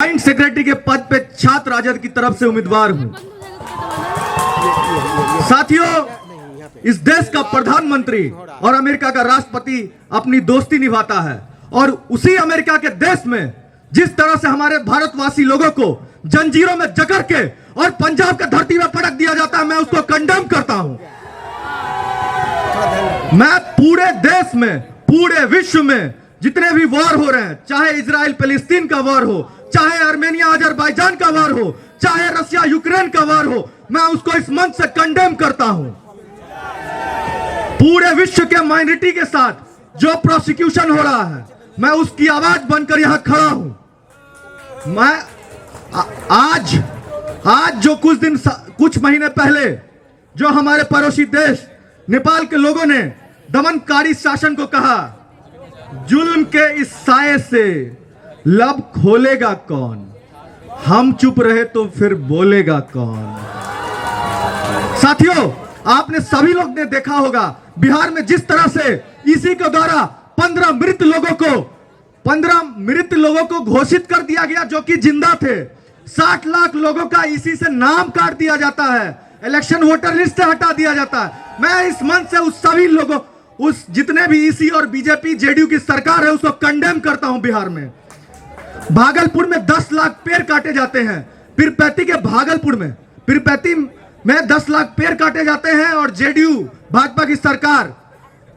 Joint secretary के पद पे छात्र राजद की तरफ से उम्मीदवार हूं। साथियों, इस देश का प्रधानमंत्री और अमेरिका का राष्ट्रपति अपनी दोस्ती निभाता है और उसी अमेरिका के देश में जिस तरह से हमारे भारतवासी लोगों को जंजीरों में जकड़ के और पंजाब के धरती में पटक दिया जाता है, मैं उसको कंडेम करता हूं। मैं पूरे देश में, पूरे विश्व में जितने भी वॉर हो रहे हैं, चाहे इजराइल फिलिस्तीन का वॉर हो, चाहे आर्मेनिया अजरबैजान का वॉर हो, चाहे रशिया यूक्रेन का वॉर हो, मैं उसको इस मंच से कंडेम करता हूं। पूरे विश्व के माइनॉरिटी के साथ जो प्रोसिक्यूशन हो रहा है, मैं उसकी आवाज बनकर यहां खड़ा हूं। मैं आज जो कुछ महीने पहले जो हमारे पड़ोसी देश नेपाल के लोगों ने दमनकारी शासन को कहा, जुल्म के इस साये से लब खोलेगा कौन, हम चुप रहे तो फिर बोलेगा कौन। साथियों, आपने सभी लोग ने देखा होगा बिहार में जिस तरह से इसी के द्वारा 15 मृत लोगों को घोषित कर दिया गया जो कि जिंदा थे। 60 लाख लोगों का इसी से नाम काट दिया जाता है, इलेक्शन वोटर लिस्ट से हटा दिया जाता है। मैं इस मंच से उस सभी लोगों, उस जितने भी ईसी और बीजेपी जेडीयू की सरकार है, उसको कंडेम करता हूं। बिहार में भागलपुर में 10 लाख पेड़ काटे जाते हैं, पीरपैंती के भागलपुर में पीरपैंती में 10 लाख पेड़ काटे जाते हैं और जेडीयू भाजपा की सरकार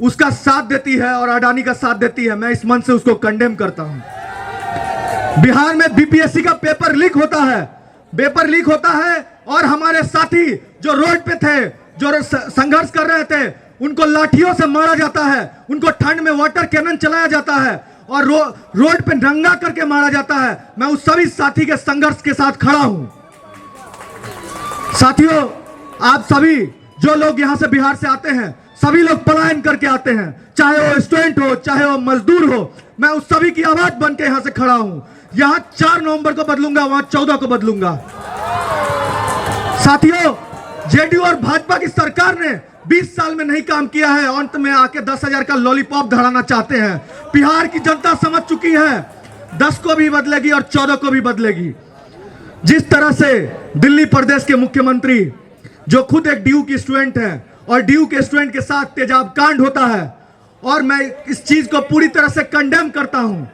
उसका साथ देती है और अडानी का साथ देती है। मैं इस मंच से उसको कंडेम करता हूं। बिहार में बीपीएससी का पेपर लीक होता है और हमारे साथी जो रोड पे थे, जो संघर्ष कर रहे थे, उनको लाठियों से मारा जाता है, उनको ठंड में वाटर कैनन चलाया जाता है और रोड पे नंगा करके मारा जाता है। मैं उस सभी साथी के संघर्ष के साथ खड़ा हूं। साथियों, आप सभी जो लोग यहां से बिहार से आते हैं, सभी लोग पलायन करके आते हैं, चाहे वो स्टूडेंट हो, चाहे वो मजदूर हो, मैं उस सभी की आवाज बन के यहां से खड़ा हूं। यहां 4 नवंबर को बदलूंगा, वहां 14 को बदलूंगा। साथियों, जेडीयू और भाजपा की सरकार ने 20 साल में नहीं काम किया है, अंत में आके 10,000 का लॉलीपॉप धराना चाहते हैं। बिहार की जनता समझ चुकी है, 10 को भी बदलेगी और 14 को भी बदलेगी। जिस तरह से दिल्ली प्रदेश के मुख्यमंत्री, जो खुद एक डीयू की स्टूडेंट है और डीयू के स्टूडेंट के साथ तेजाब कांड होता है, और मैं इस चीज को पूरी तरह से कंडेम करता हूं।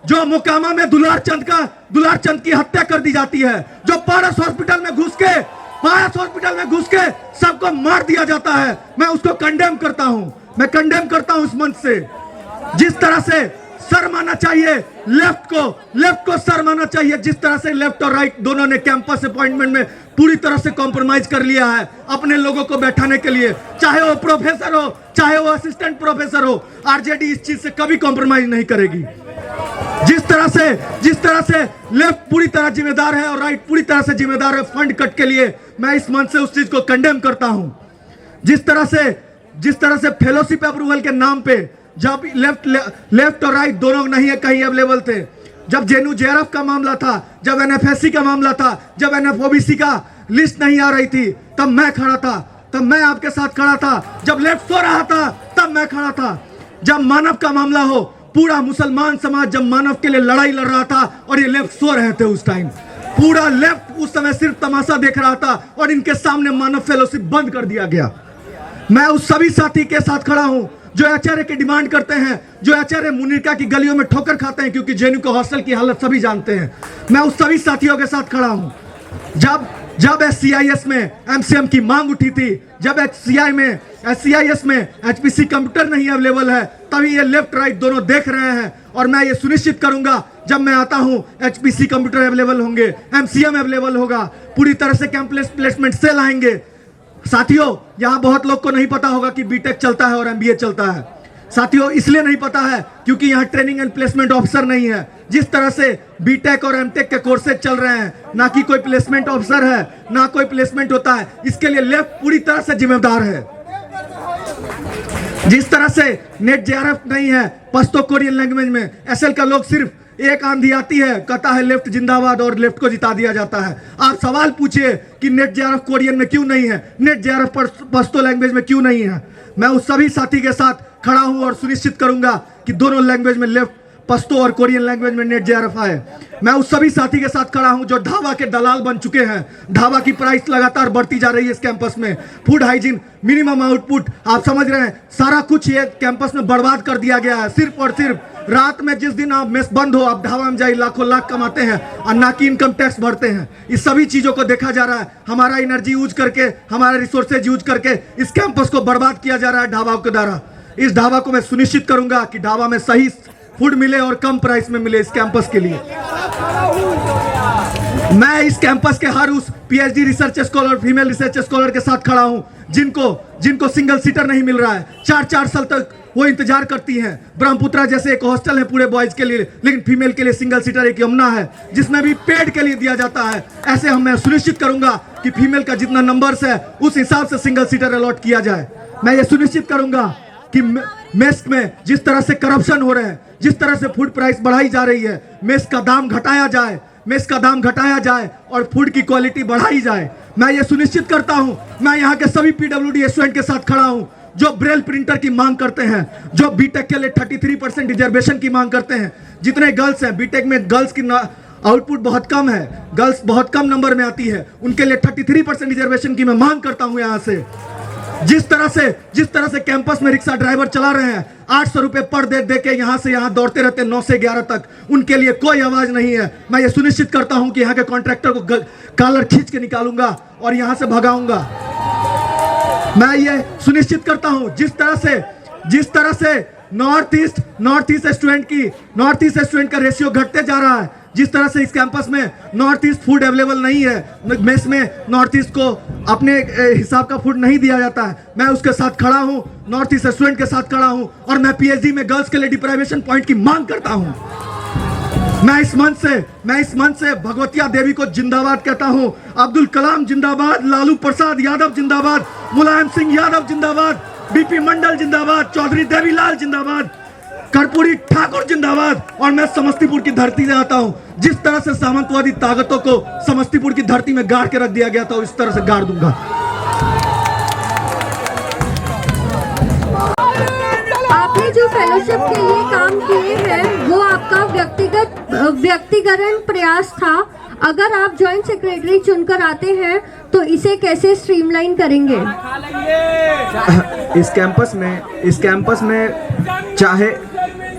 जो मोकामा में दुलारचंद की हत्या कर दी जाती है, जो पारस हॉस्पिटल में घुस के सबको मार दिया जाता है, मैं उसको कंडेम करता हूं इस मंच से। जिस तरह से सर माना चाहिए लेफ्ट को सर माना चाहिए, जिस तरह से लेफ्ट और राइट दोनों ने कैंपस अपॉइंटमेंट में पूरी तरह से कॉम्प्रोमाइज कर लिया है अपने लोगों को बैठाने के लिए, चाहे वो प्रोफेसर हो, चाहे वो असिस्टेंट प्रोफेसर हो, आरजेडी इस चीज से कभी कॉम्प्रोमाइज नहीं करेगी। जिस तरह से लेफ्ट पूरी तरह जिम्मेदार है और राइट पूरी तरह से जिम्मेदार है फंड कट के लिए, मैं इस मंच से उस चीज को कंडेम करता हूं। जिस तरह से फेलोशिप अप्रूवल के नाम पे जब लेफ्ट और राइट दोनों नहीं है कहीं अवेलेबल थे, जब जेएनयू जेआरएफ का मामला था, जब एनएफएससी का मामला था, जब एनएफओबीसी का लिस्ट नहीं आ रही थी, तब मैं खड़ा था, तब मैं आपके साथ खड़ा था। जब लेफ्ट सो रहा था तब मैं खड़ा था। जब मानव का मामला हो, पूरा मुसलमान समाज जब मानव के लिए लड़ाई लड़ रहा था और ये लेफ्ट सो रहे थे, उस टाइम पूरा लेफ्ट उस समय सिर्फ तमाशा देख रहा था और इनके सामने मानव फेलोशिप बंद कर दिया गया। मैं उस सभी साथी के साथ खड़ा हूं जो आचार्य की डिमांड करते हैं, जो आचार्य मुनिरका की गलियों में ठोकर खाते हैं, क्योंकि जेएनयू के हॉस्टल की हालत सभी जानते हैं। मैं उस सभी साथियों के साथ खड़ा हूं। जब एससीआईएस में एमसीएम की मांग उठी थी, जब एससीआईएस में एचपीसी कंप्यूटर नहीं अवेलेबल है, तभी ये लेफ्ट राइट दोनों देख रहे हैं और मैं ये सुनिश्चित करूंगा जब मैं आता हूं एचपीसी कंप्यूटर अवेलेबल होंगे, एमसीएम अवेलेबल होगा, पूरी तरह से कैंपस प्लेसमेंट सेल आएंगे। साथियों, यहां बहुत लोग को नहीं पता होगा कि बीटेक चलता है और एमबीए चलता है। साथियों, इसलिए नहीं पता है क्योंकि यहां ट्रेनिंग एंड प्लेसमेंट ऑफिसर नहीं है। जिस तरह से बीटेक और एमटेक के कोर्सेज चल रहे हैं, ना कि कोई प्लेसमेंट ऑफिसर है, ना कोई प्लेसमेंट होता है, इसके लिए लेफ्ट पूरी तरह से जिम्मेदार है। जिस तरह से नेट जेआरएफ नहीं है पश्तो कोरियन लैंग्वेज में, एसएल का लोग सिर्फ एक आंधी आती है, कहता है लेफ्ट जिंदाबाद और लेफ्ट को जिता दिया जाता है। आप सवाल पूछिए कि नेट जेआरएफ कोरियन में क्यों नहीं है, नेट जेआरएफ पश्तो लैंग्वेज में क्यों नहीं है। मैं उस सभी साथी के साथ खड़ा हूं और सुनिश्चित करूंगा कि दोनों लैंग्वेज में लेफ्ट पश्तो और कोरियन लैंग्वेज में नेट JRF है। मैं उस सभी साथी के साथ खड़ा हूं जो ढाबा के दलाल बन चुके हैं। ढाबा की प्राइस लगातार बढ़ती जा रही है इस कैंपस में। फूड हाइजीन, मिनिमम आउटपुट, आप समझ रहे हैं, सारा कुछ ये कैंपस में बर्बाद कर दिया गया है। सिर्फ और सिर्फ रात में जिस दिन आप मेस बंद हो, आप ढाबा में जाइए, लाखों लाख कमाते हैं और ना कि इनकम टैक्स भरते हैं। इस सभी चीजों को देखा जा रहा है। हमारा एनर्जी यूज करके, हमारे रिसोर्सेज यूज करके इस कैंपस को बर्बाद किया जा रहा है ढाबाओं के द्वारा। इस ढाबा को मैं सुनिश्चित करूंगा कि ढाबा में सही फूड मिले और कम प्राइस में मिले इस कैंपस के लिए। मैं इस कैंपस के हर उस PhD research scholar, female research scholar के साथ खड़ा हूं जिनको सिंगल सीटर नहीं मिल रहा है। 4-4 साल तक वो इंतजार करती हैं। ब्रह्मपुत्रा जैसे एक हॉस्टल है पूरे बॉयज के लिए, लेकिन फीमेल के लिए सिंगल सीटर एक यमुना है जिसमें भी पेड के लिए दिया जाता है। ऐसे मैं सुनिश्चित करूंगा कि फीमेल का जितना नंबर्स है उस हिसाब से सिंगल सीटर अलॉट किया जाए। मैं ये सुनिश्चित करूंगा कि मेस में जिस तरह से करप्शन हो रहे हैं, जिस तरह से फूड प्राइस बढ़ाई जा रही है, मेस का दाम घटाया जाए और फूड की क्वालिटी बढ़ाई जाए। मैं ये सुनिश्चित करता हूं। मैं यहाँ के सभी PWD स्टूडेंट के साथ खड़ा हूं जो ब्रेल प्रिंटर की मांग करते हैं, जो बीटेक के लिए 33% रिजर्वेशन की मांग करते हैं। जितने गर्ल्स हैं, बीटेक में गर्ल्स की आउटपुट बहुत कम है, गर्ल्स बहुत कम नंबर में आती है, उनके लिए 33% रिजर्वेशन की मैं मांग करता हूं। यहाँ से जिस तरह से कैंपस में रिक्शा ड्राइवर चला रहे हैं, 800 रुपए पर दे के यहाँ से यहाँ दौड़ते रहते 9 से 11 तक, उनके लिए कोई आवाज नहीं है। मैं ये सुनिश्चित करता हूं कि यहाँ के कॉन्ट्रैक्टर को कॉलर खींच के निकालूंगा और यहाँ से भगाऊंगा। मैं ये सुनिश्चित करता हूं जिस तरह से नॉर्थ ईस्ट स्टूडेंट का रेशियो घटते जा रहा है, जिस तरह से इस कैंपस में नॉर्थ ईस्ट फूड अवेलेबल नहीं है, मेस में नॉर्थ ईस्ट को अपने हिसाब का फूड नहीं दिया जाता है, मैं उसके साथ खड़ा हूं, नॉर्थ ईस्ट स्टूडेंट के साथ खड़ा हूं और मैं PhD में गर्ल्स के लिए डिप्राइवेशन पॉइंट की मांग करता हूं। मैं इस मंच से भगवतिया देवी को जिंदाबाद कहता हूं। अब्दुल कलाम जिंदाबाद, लालू प्रसाद यादव जिंदाबाद, मुलायम सिंह यादव जिंदाबाद, BP मंडल जिंदाबाद, चौधरी देवीलाल जिंदाबाद, कर्पूरी ठाकुर जिंदाबाद। और मैं समस्तीपुर की धरती से आता हूं। जिस तरह से सामंतवादी ताकतों को समस्तीपुर की धरती में गाड़ के रख दिया गया था, इस तरह से गाड़ दूंगा। आपने जो फेलोशिप के लिए काम किए हैं वो आपका व्यक्तिगत प्रयास था। अगर आप जॉइंट सेक्रेटरी चुनकर आते हैं तो इसे कैसे स्ट्रीमलाइन करेंगे? इस कैंपस में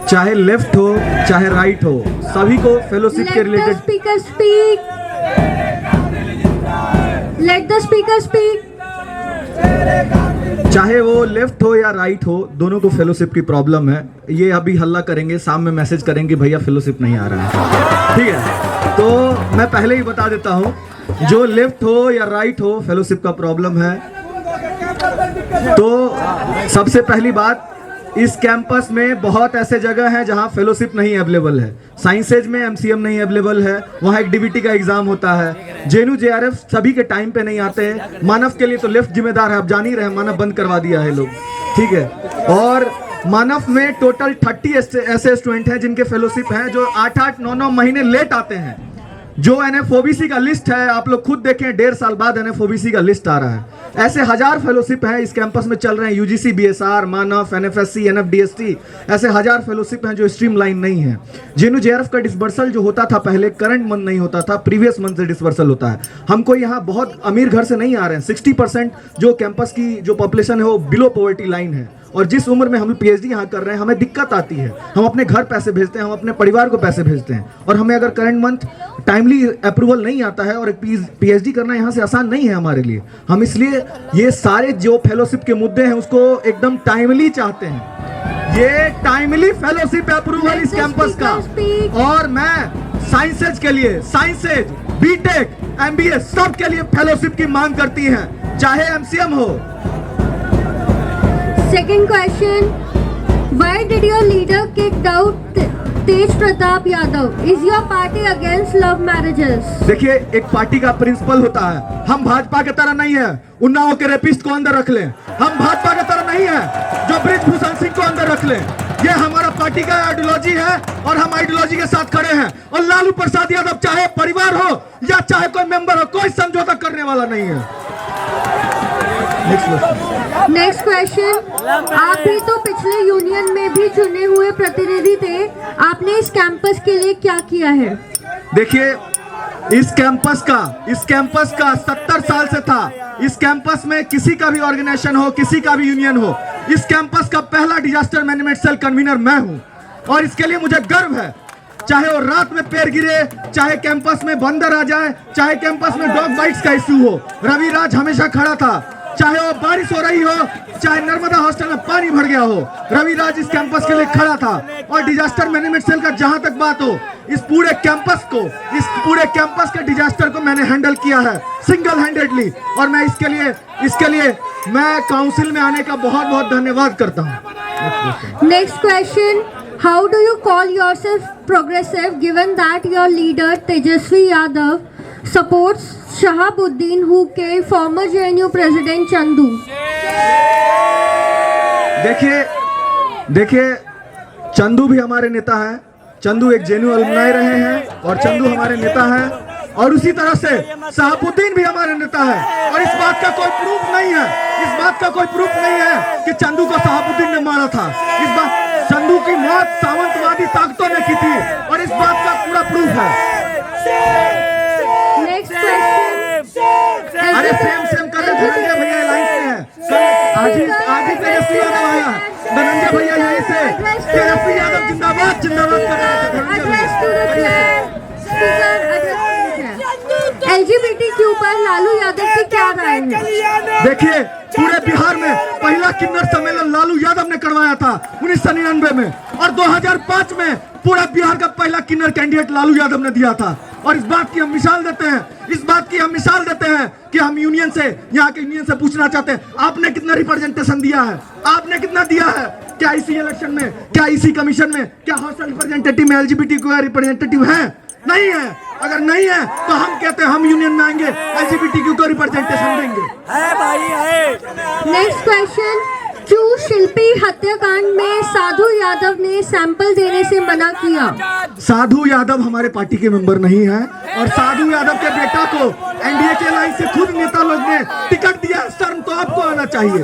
चाहे लेफ्ट हो चाहे राइट हो, सभी को फेलोशिप के related. Let the speaker speak. चाहे वो लेफ्ट हो या राइट हो, दोनों को फेलोशिप की प्रॉब्लम है। ये अभी हल्ला करेंगे, शाम में मैसेज करेंगे भैया फेलोशिप नहीं आ रहा है, ठीक है। तो मैं पहले ही बता देता हूं, जो लेफ्ट हो या राइट हो, फेलोशिप का प्रॉब्लम है। तो सबसे पहली बात, इस कैंपस में बहुत ऐसे जगह हैं जहां फेलोशिप नहीं अवेलेबल है। साइंसेज में MCM नहीं अवेलेबल है, वहां एक DBT का एग्जाम होता है। JNU JRF सभी के टाइम पे नहीं आते हैं। मानव के लिए तो लेफ्ट जिम्मेदार है, आप जान ही रहे हैं, मानव बंद करवा दिया है लोग, ठीक है। और मानव में टोटल 30 ऐसे स्टूडेंट हैं जिनके फेलोशिप हैं, जो 8-8, 9-9 महीने लेट आते हैं। जो NFOBC का लिस्ट है, आप लोग खुद देखें, 1.5 साल बाद NFOBC का लिस्ट आ रहा है। ऐसे 1000 फेलोशिप हैं इस कैंपस में चल रहे हैं। UGC BSR, मानव, NFSC, NFDST, ऐसे 1000 फेलोशिप हैं जो स्ट्रीमलाइन नहीं है। JNU JRF का डिस्बर्सल जो होता था पहले, करंट मंथ नहीं होता था, प्रीवियस मंथ से डिस्बर्सल होता है। हमको यहाँ बहुत अमीर घर से नहीं आ रहे हैं। 60% जो कैंपस की जो पॉपुलेशन है वो बिलो पॉवर्टी लाइन है। और जिस उम्र में हम PhD यहाँ कर रहे हैं, हमें दिक्कत आती है। हम अपने घर पैसे भेजते हैं, हम अपने परिवार को पैसे भेजते हैं, और हमें अगर करंट मंथ टाइमली अप्रूवल नहीं आता है, और एक PhD करना यहाँ से आसान नहीं है हमारे लिए। हम इसलिए ये सारे जो फेलोशिप के मुद्दे हैं उसको एकदम टाइमली चाहते हैं। ये टाइमली फेलोशिप अप्रूवल इस कैंपस का। और मैं साइंसेज के लिए, साइंसेज, बीटेक, MBA सब के लिए फेलोशिप की मांग करती है, चाहे MCM हो। Second question, why did your leader kick out Tej Pratap Yadav? Is your party against love marriages? देखिए, एक पार्टी का प्रिंसिपल होता है। हम भाजपा की तरह नहीं है उन्नाव के रेपिस्ट को अंदर रख लें। हम भाजपा की तरह नहीं है जो बृजभूषण सिंह को अंदर रख लें। ये हमारा पार्टी का आइडियोलॉजी है और हम आइडियोलॉजी के साथ खड़े हैं। और लालू प्रसाद यादव चाहे परिवार हो या चाहे कोई मेंबर हो, कोई समझौता करने वाला नहीं है। नेक्स्ट क्वेश्चन, आप भी तो पिछले यूनियन में भी चुने हुए प्रतिनिधि थे, आपने इस कैंपस के लिए क्या किया है? देखिए, इस कैंपस का 70 साल से था। इस कैंपस में किसी का भी ऑर्गेनाइजेशन हो, किसी का भी यूनियन हो, इस कैंपस का पहला डिजास्टर मैनेजमेंट सेल कन्वीनर मैं हूं और इसके लिए मुझे गर्व है। चाहे वो रात में पैर गिरे, चाहे कैंपस में बंदर आ जाए, चाहे कैंपस में डॉग बाइट्स का इश्यू हो, रवि राज हमेशा खड़ा था। चाहे वो बारिश हो रही हो, चाहे नर्मदा हॉस्टल में पानी भर गया हो, रवि राज इस कैंपस के लिए खड़ा था। और डिजास्टर मैनेजमेंट सेल का जहां तक बात हो, इस पूरे कैंपस के डिजास्टर को मैंने हैंडल किया है सिंगल हैंडेडली। और मैं इसके लिए मैं काउंसिल में आने का बहुत बहुत धन्यवाद करता हूं। Next question, how do you call yourself progressive given that your leader Tejashwi Yadav supports Shahabuddin who के फॉर्मर जेएनयू प्रेसिडेंट चंदू? देखिए, चंदू भी हमारे नेता है। चंदू एक जेएनयू अलुमनाई रहे हैं और चंदू हमारे नेता हैं। और उसी तरह से शहाबुद्दीन भी हमारे नेता है। और इस बात का कोई प्रूफ नहीं है कि चंदू को शहाबुद्दीन ने मारा था। इस बात चंदू की मौत सामंतवादी ताकतों ने की थी और इस बात का पूरा प्रूफ है। नेक्स्ट क्वेश्चन, अरे सेम कर रहे धनंजय भैया लाइन में है। आज ही तेजस्वी यादव आया है। धनंजय भैया यहीं से तेजस्वी यादव जिंदाबाद कर रहे हैं। एलजीबीटीक्यू पर लालू यादव की क्या राय है? देखिए, पूरे बिहार में पहला किन्नर सम्मेलन लालू यादव ने करवाया था 1999 में और 2005 में पूरा बिहार का पहला किन्नर कैंडिडेट लालू यादव ने दिया था। और इस बात की हम मिसाल देते हैं कि हम यूनियन से, यहाँ के यूनियन से पूछना चाहते हैं, आपने कितना रिप्रेजेंटेशन दिया है? आपने कितना दिया है? क्या इसी इलेक्शन में, क्या इसी कमीशन में, क्या हाउस रिप्रेजेंटेटिव में एलजीबीटीक्यू रिप्रेजेंटेटिव है? नहीं है। अगर नहीं है तो हम कहते हैं हम यूनियन में आएंगे, एलजीबीटीक्यू को रिप्रेजेंटेशन देंगे। नेक्स्ट क्वेश्चन, क्यों शिल्पी हत्याकांड में साधु यादव ने सैंपल देने से मना किया? साधु यादव हमारे पार्टी के मेंबर नहीं है और साधु यादव के बेटा को एनडीए के लाइन से खुद नेता लोग ने टिकट दिया। शर्म तो आपको आना चाहिए।